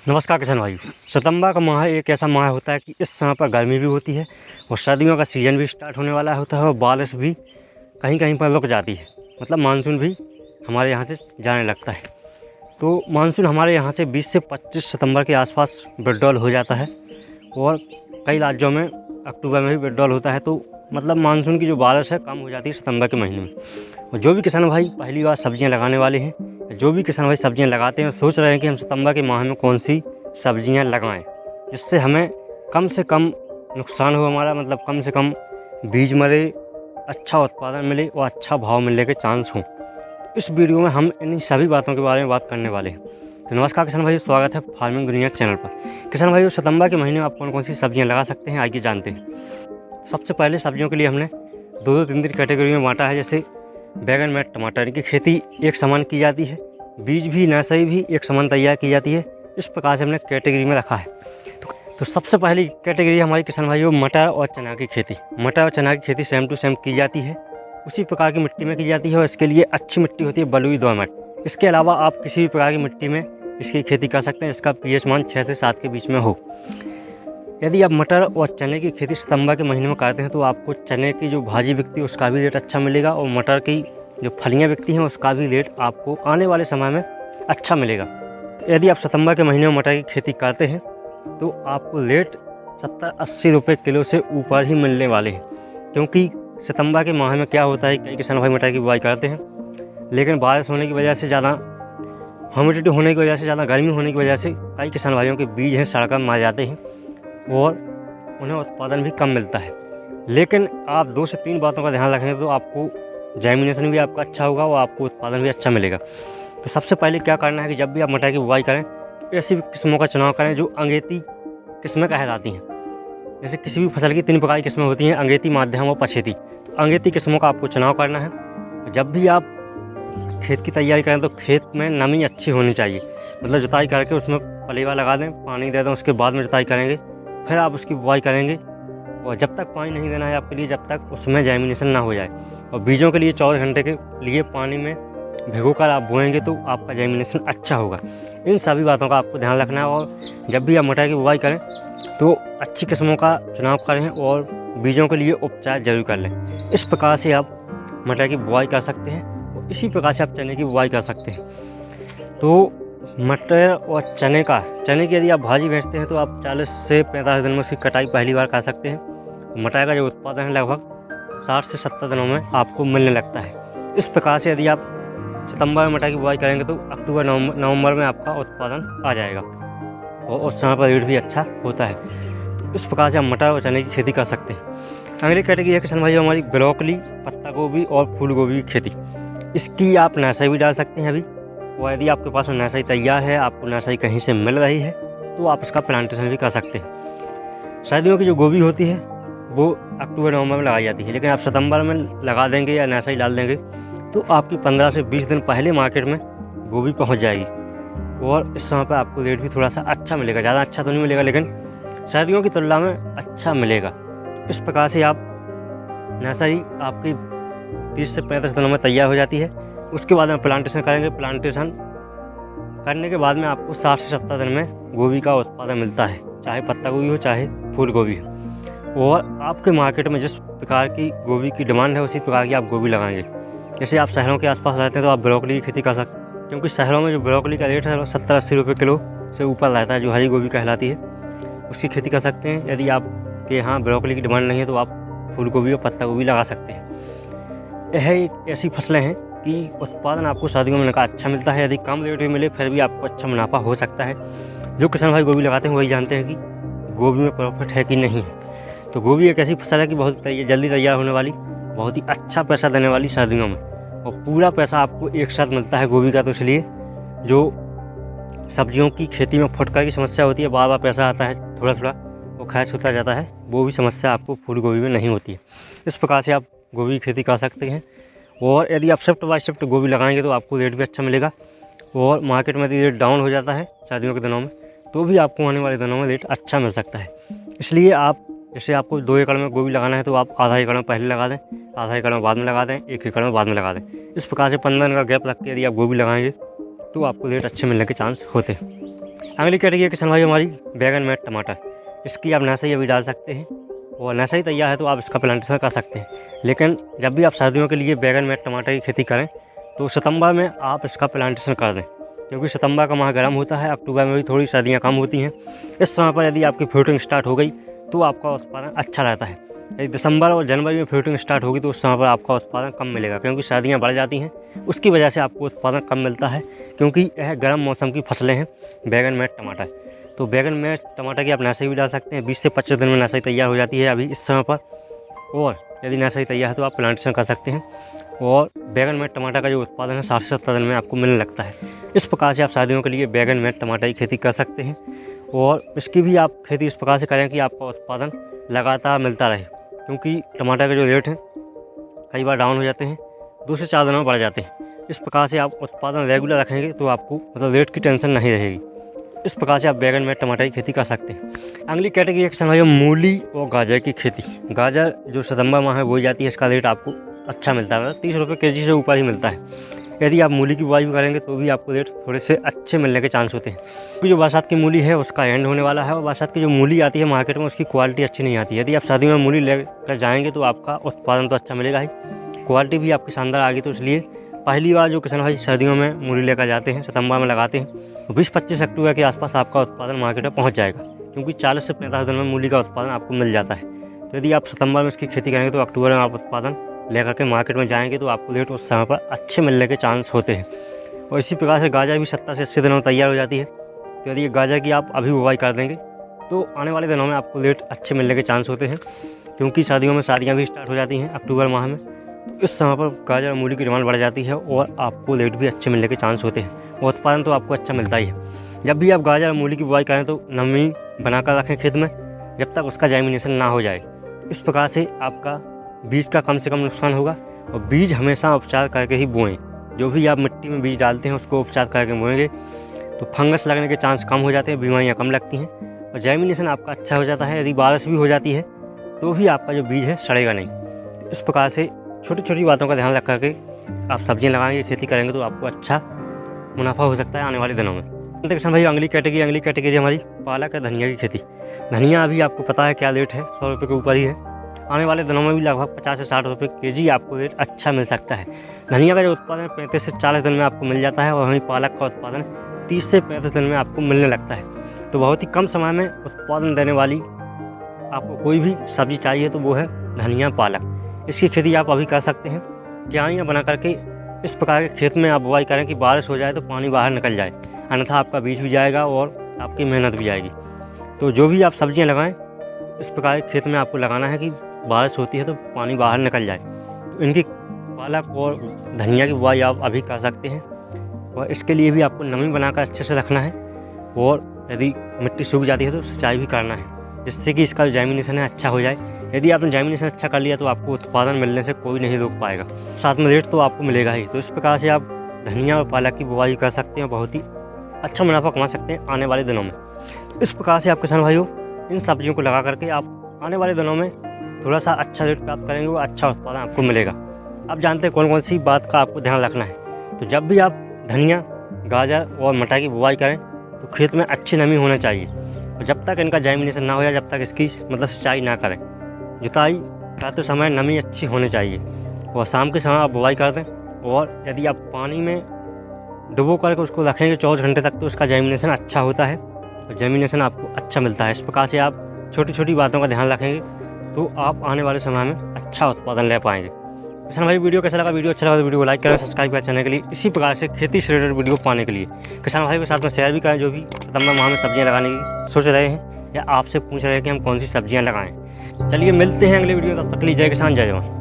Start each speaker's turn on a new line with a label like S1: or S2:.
S1: नमस्कार किसान भाई। सितंबर का माह एक ऐसा माह होता है कि इस समय पर गर्मी भी होती है और सर्दियों का सीज़न भी स्टार्ट होने वाला होता है और बारिश भी कहीं कहीं पर रुक जाती है। मतलब मानसून भी हमारे यहाँ से जाने लगता है। तो मानसून हमारे यहाँ से 20 से 25 सितंबर के आसपास विड्रॉल हो जाता है और कई राज्यों में अक्टूबर में भी विड्रॉल होता है। तो मतलब मानसून की जो बारिश है कम हो जाती है सितंबर के महीने में। और जो भी किसान भाई पहली बार सब्जियां लगाने वाले हैं, जो भी किसान भाई सब्जियां लगाते हैं, सोच रहे हैं कि हम सितंबर के माह में कौन सी सब्जियां लगाएं जिससे हमें कम से कम नुकसान हो हमारा, मतलब कम से कम बीज मरे, अच्छा उत्पादन मिले और अच्छा भाव मिलने के चांस हों। इस वीडियो में हम इन सभी बातों के बारे में बात करने वाले हैं। तो नमस्कार किसान भाई, स्वागत है फार्मिंग दुनिया चैनल पर। किसान भाई, सितंबर के महीने में आप कौन कौन सी सब्जियां लगा सकते हैं आइए जानते हैं। सबसे पहले सब्जियों के लिए हमने दो तीन कैटेगरी में बांटा है। जैसे बैगन में टमाटर की खेती एक समान की जाती है, बीज भी नर्सरी भी एक समान तैयार की जाती है। इस प्रकार से हमने कैटेगरी में रखा है। तो सबसे पहली कैटेगरी हमारी किसान भाइयों मटर और चना की खेती। मटर और चना की खेती सेम टू सेम की जाती है, उसी प्रकार की मिट्टी में की जाती है और इसके लिए अच्छी मिट्टी होती है बलुई दोमट। इसके अलावा आप किसी भी प्रकार की मिट्टी में इसकी खेती कर सकते हैं, इसका पीएच मान 6 से 7 के बीच में हो। यदि आप मटर और चने की खेती सितंबर के महीने में करते हैं तो आपको चने की जो भाजी बिकती है उसका भी रेट अच्छा मिलेगा और मटर की जो फलियाँ बिकती हैं उसका भी रेट आपको आने वाले समय में अच्छा मिलेगा। यदि आप सितंबर के महीने में मटर की खेती करते हैं तो आपको रेट 70-80 रुपये किलो से ऊपर ही मिलने वाले हैं, क्योंकि सितंबर के माह में क्या होता है, कई किसान भाई मटर की बुआई करते हैं लेकिन बारिश होने की वजह से ज़्यादा ह्यूमिडिटी होने की वजह से, ज़्यादा गर्मी होने की वजह से कई किसान भाइयों के बीज हैं सड़कर मार जाते हैं और उन्हें उत्पादन भी कम मिलता है। लेकिन आप 2 से 3 बातों का ध्यान रखेंगे तो आपको जर्मिनेशन भी आपका अच्छा होगा और आपको उत्पादन भी अच्छा मिलेगा। तो सबसे पहले क्या करना है कि जब भी आप मटर की बुआई करें ऐसी किस्मों का चुनाव करें जो अंगेती किस्में कहलाती हैं। जैसे किसी भी फसल की 3 प्रकार की किस्में होती हैं, अंगेती, माध्यम और पछेती। तो अंगेती किस्मों का आपको चुनाव करना है। जब भी आप खेत की तैयारी करें तो खेत में नमी अच्छी होनी चाहिए, मतलब जुताई करके उसमें पलेवा लगा दें, पानी दे दें, उसके बाद में जुताई करेंगे, फिर आप उसकी बुआई करेंगे। और जब तक पानी नहीं देना है आपके लिए, जब तक उसमें जर्मिनेशन ना हो जाए। और बीजों के लिए 24 घंटे के लिए पानी में भिगोकर आप बोएंगे तो आपका जर्मिनेशन अच्छा होगा। इन सभी बातों का आपको ध्यान रखना है। और जब भी आप मटर की बुआई करें तो अच्छी किस्मों का चुनाव करें और बीजों के लिए उपचार जरूर कर लें। इस प्रकार से आप मटर की बुआई कर सकते हैं और इसी प्रकार से आप चने की बुआई कर सकते हैं। तो मटर और चने की यदि आप भाजी बेचते हैं तो आप 40 से 45 दिन में उसकी कटाई पहली बार कर सकते हैं। मटर का जो उत्पादन है लगभग 60 से 70 दिनों में आपको मिलने लगता है। इस प्रकार से यदि आप सितंबर में मटर की बुआई करेंगे तो अक्टूबर नवंबर में आपका उत्पादन आ जाएगा और उस समय पर रेट भी अच्छा होता है। तो इस प्रकार से आप मटर और चने की खेती कर सकते हैं। अगली कैटेगरी है किसान भाई हमारी ब्रोकली, पत्ता गोभी और फूल गोभी की खेती। इसकी आप नर्सरी भी डाल सकते हैं अभी, और यदि आपके पास में नर्सरी तैयार है, आपको नर्सरी कहीं से मिल रही है तो आप इसका प्लांटेशन भी कर सकते हैं। सर्दियों की जो गोभी होती है वो अक्टूबर नवंबर में लगाई जाती है, लेकिन आप सितंबर में लगा देंगे या नर्सरी डाल देंगे तो आपकी 15 से 20 दिन पहले मार्केट में गोभी पहुंच जाएगी और इस समय पर आपको रेट भी थोड़ा सा अच्छा मिलेगा। ज़्यादा अच्छा तो नहीं मिलेगा लेकिन सर्दियों की तुलना में अच्छा मिलेगा। इस प्रकार से आप नर्सरी आपकी 30 से 35 दिनों में तैयार हो जाती है। उसके बाद में प्लांटेशन करेंगे। प्लांटेशन करने के बाद में आपको 60 से 70 दिन में गोभी का उत्पादन मिलता है, चाहे पत्ता गोभी हो चाहे फूल गोभी हो। और आपके मार्केट में जिस प्रकार की गोभी की डिमांड है उसी प्रकार की आप गोभी लगाएंगे। जैसे आप शहरों के आसपास रहते हैं तो आप ब्रोकली की खेती कर सकते हैं, क्योंकि शहरों में जो ब्रोकली का रेट है 70-80 रुपये किलो से ऊपर रहता है, जो हरी गोभी कहलाती है, उसकी खेती कर सकते हैं। यदि आपके यहाँ ब्रोकली की डिमांड नहीं है तो आप फूल गोभी और पत्ता गोभी लगा सकते हैं। यह एक ऐसी फसलें हैं कि उत्पादन आपको सर्दियों में का अच्छा मिलता है। यदि कम रेट में मिले फिर भी आपको अच्छा मुनाफा हो सकता है। जो किसान भाई गोभी लगाते हैं वही जानते हैं कि गोभी में प्रॉफिट है कि नहीं है। तो गोभी एक ऐसी फसल है कि बहुत जल्दी तैयार होने वाली, बहुत ही अच्छा पैसा देने वाली सर्दियों में, और पूरा पैसा आपको एक साथ मिलता है गोभी का। तो इसलिए जो सब्जियों की खेती में फुटकर की समस्या होती है, बार बार पैसा आता है, थोड़ा थोड़ा वो खर्च होता जाता है, वो भी समस्या आपको फूल गोभी में नहीं होती है। इस प्रकार से आप गोभी की खेती कर सकते हैं। और यदि आप शिफ्ट बाय शिफ्ट गोभी लगाएंगे तो आपको रेट भी अच्छा मिलेगा। और मार्केट में यदि रेट डाउन हो जाता है सर्दियों के दिनों में तो भी आपको आने वाले दिनों में रेट अच्छा मिल सकता है। इसलिए आप जैसे आपको 2 एकड़ में गोभी लगाना है तो आप आधा एकड़ में पहले लगा दें, आधा एकड़ में बाद में लगा दें, 1 एकड़ में बाद में लगा दें। इस प्रकार से 15 दिन का गैप रख के यदि आप गोभी लगाएंगे तो आपको रेट अच्छे मिलने के चांस होते हैं। अगली कैटेगरी है किसान भाई हमारी बैगन में टमाटर। इसकी आप नर्सरी अभी डाल सकते हैं और नर्सरी तैयार है तो आप इसका प्लांटेशन कर सकते हैं। लेकिन जब भी आप सर्दियों के लिए बैगन में टमाटर की खेती करें तो सितंबर में आप इसका प्लांटेशन कर दें, क्योंकि सितंबर का माह गर्म होता है, अक्टूबर में भी थोड़ी सर्दियाँ कम होती हैं। इस समय पर यदि आपकी फ्रूटिंग स्टार्ट हो गई तो आपका उत्पादन अच्छा रहता है। यदि दिसंबर और जनवरी में फ्रूटिंग स्टार्ट होगी तो उस समय पर आपका उत्पादन कम मिलेगा, क्योंकि सर्दियाँ बढ़ जाती हैं, उसकी वजह से आपको उत्पादन कम मिलता है, क्योंकि यह गर्म मौसम की फसलें हैं बैगन में टमाटर। तो बैगन में टमाटर की आप नर्सरी भी डाल सकते हैं। 20 से 25 दिन में नर्सरी तैयार हो जाती है अभी इस समय पर, और यदि नर्सरी तैयार है तो आप प्लांटेशन कर सकते हैं। और बैगन में टमाटर का जो उत्पादन है 60 से 70 दिन में आपको मिलने लगता है। इस प्रकार से आप सर्दियों के लिए बैगन में टमाटर की खेती कर सकते हैं, और इसकी भी आप खेती इस प्रकार से करें कि आपका उत्पादन लगातार मिलता रहे, क्योंकि टमाटर के जो रेट हैं कई बार डाउन हो जाते हैं, 2 से 4 दिनों में बढ़ जाते हैं। इस प्रकार से आप उत्पादन रेगुलर रखेंगे तो आपको मतलब रेट की टेंशन नहीं रहेगी। इस प्रकार से आप बैगन में टमाटर की खेती कर सकते हैं। अगली कैटेगरी एक समय मूली और गाजर की खेती। गाजर जो सितंबर माह है बोई जाती है, इसका रेट आपको अच्छा मिलता है, 30 रुपये केजी से ऊपर ही मिलता है। यदि आप मूली की बुआई भी करेंगे तो भी आपको रेट थोड़े से अच्छे मिलने के चांस होते हैं, क्योंकि जो बरसात की मूली है उसका एंड होने वाला है, और बरसात की जो मूली आती है मार्केट में उसकी क्वालिटी अच्छी नहीं आती है। यदि आप सर्दियों में मूली लेकर जाएंगे तो आपका उत्पादन तो अच्छा मिलेगा ही, क्वालिटी भी आपकी शानदार आएगी। तो इसलिए पहली बार जो किसान भाई सर्दियों में मूली लेकर जाते हैं, सितंबर में लगाते हैं, 20-25 अक्टूबर के आसपास आपका उत्पादन मार्केट में पहुँच जाएगा, क्योंकि 40 से 45 दिन में मूली का उत्पादन आपको मिल जाता है। तो यदि आप सितंबर में इसकी खेती करेंगे तो अक्टूबर में आप उत्पादन लेकर के मार्केट में जाएंगे तो आपको रेट उस समय पर अच्छे मिलने के चांस होते हैं। और इसी प्रकार से गाजर भी 70 से 80 दिनों में तैयार हो जाती है। तो यदि गाजर की आप अभी बुवाई कर देंगे तो आने वाले दिनों में आपको रेट अच्छे मिलने के चांस होते हैं, क्योंकि सर्दियों में शादियाँ भी स्टार्ट हो जाती हैं अक्टूबर माह में। तो इस समय पर गाजर और मूली की डिमांड बढ़ जाती है और आपको रेट भी अच्छे मिलने के चांस होते हैं, और उत्पादन तो आपको अच्छा मिलता ही है। जब भी आप गाजर और मूली की बुवाई करें तो नमी बनाकर रखें खेत में जब तक उसका जर्मिनेशन ना हो जाए। इस प्रकार से आपका बीज का कम से कम नुकसान होगा, और बीज हमेशा उपचार करके ही बोएं। जो भी आप मिट्टी में बीज डालते हैं उसको उपचार करके बोएंगे तो फंगस लगने के चांस कम हो जाते हैं, बीमारियां कम लगती हैं, और जर्मिनेशन आपका अच्छा हो जाता है। यदि बारिश भी हो जाती है तो भी आपका जो बीज है सड़ेगा नहीं। इस प्रकार से छोटी छोटी बातों का ध्यान रख करके आप सब्जियाँ लगाएंगे, खेती करेंगे तो आपको अच्छा मुनाफा हो सकता है आने वाले दिनों में। किसान भाई अगली कैटेगरी हमारी पालक है, धनिया की खेती। धनिया अभी आपको पता है क्या रेट है, 100 रुपये के ऊपर ही है। आने वाले दिनों में भी लगभग 50 से 60 रुपये केजी आपको रेट अच्छा मिल सकता है। धनिया का जो उत्पादन 35 से 40 दिन में आपको मिल जाता है, और वहीं पालक का उत्पादन 30 से 35 दिन में आपको मिलने लगता है। तो बहुत ही कम समय में उत्पादन देने वाली आपको कोई भी सब्जी चाहिए तो वो है धनिया पालक। इसकी खेती आप अभी कर सकते हैं। क्यारियाँ बना करके इस प्रकार के खेत में आप बुआई करें कि बारिश हो जाए तो पानी बाहर निकल जाए, अन्यथा आपका बीज भी जाएगा और आपकी मेहनत भी जाएगी। तो जो भी आप सब्जियाँ लगाएं इस प्रकार के खेत में आपको लगाना है कि बारिश होती है तो पानी बाहर निकल जाए। तो इनकी पालक और धनिया की बुआई आप अभी कर सकते हैं, और इसके लिए भी आपको नमी बनाकर अच्छे से रखना है, और यदि मिट्टी सूख जाती है तो सिंचाई भी करना है, जिससे कि इसका जर्मिनेशन है अच्छा हो जाए। यदि आपने जर्मिनेशन अच्छा कर लिया तो आपको उत्पादन मिलने से कोई नहीं रोक पाएगा, साथ में रेट तो आपको मिलेगा ही। तो इस प्रकार से आप धनिया और पालक की बुआई कर सकते हैं, बहुत ही अच्छा मुनाफा कमा सकते हैं आने वाले दिनों में। इस प्रकार से आप किसान भाइयों इन सब्जियों को लगा करके आप आने वाले दिनों में थोड़ा सा अच्छा रेट प्राप्त करेंगे, वो अच्छा उत्पादन आपको मिलेगा। आप जानते हैं कौन कौन सी बात का आपको ध्यान रखना है। तो जब भी आप धनिया, गाजर और मटर की बुआई करें तो खेत में अच्छी नमी होना चाहिए, और जब तक इनका जर्मिनेशन ना हो जाए जब तक इसकी मतलब सिंचाई ना करें। जुताई करते समय नमी अच्छी होनी चाहिए, और शाम के समय आप बुआई कर दें। और यदि आप पानी में डुबो करके उसको रखेंगे 24 घंटे तक तो उसका जर्मिनेशन अच्छा होता है, और जर्मिनेशन आपको अच्छा मिलता है। इस प्रकार से आप छोटी छोटी बातों का ध्यान रखेंगे तो आप आने वाले समय में अच्छा उत्पादन ले पाएंगे। किसान भाई वीडियो कैसा लगा? वीडियो अच्छा लगा तो वीडियो को लाइक करें, सब्सक्राइब करें चैनल के लिए इसी प्रकार से खेती से रिलेटेड वीडियो पाने के लिए। किसान भाई के साथ में शेयर भी करें जो भी सितंबर माह में सब्जियां लगाने की सोच रहे हैं या आपसे पूछ रहे हैं कि हम कौन सी सब्जियां लगाएं। चलिए मिलते हैं अगले वीडियो, तब तक के लिए जय किसान जय जवान।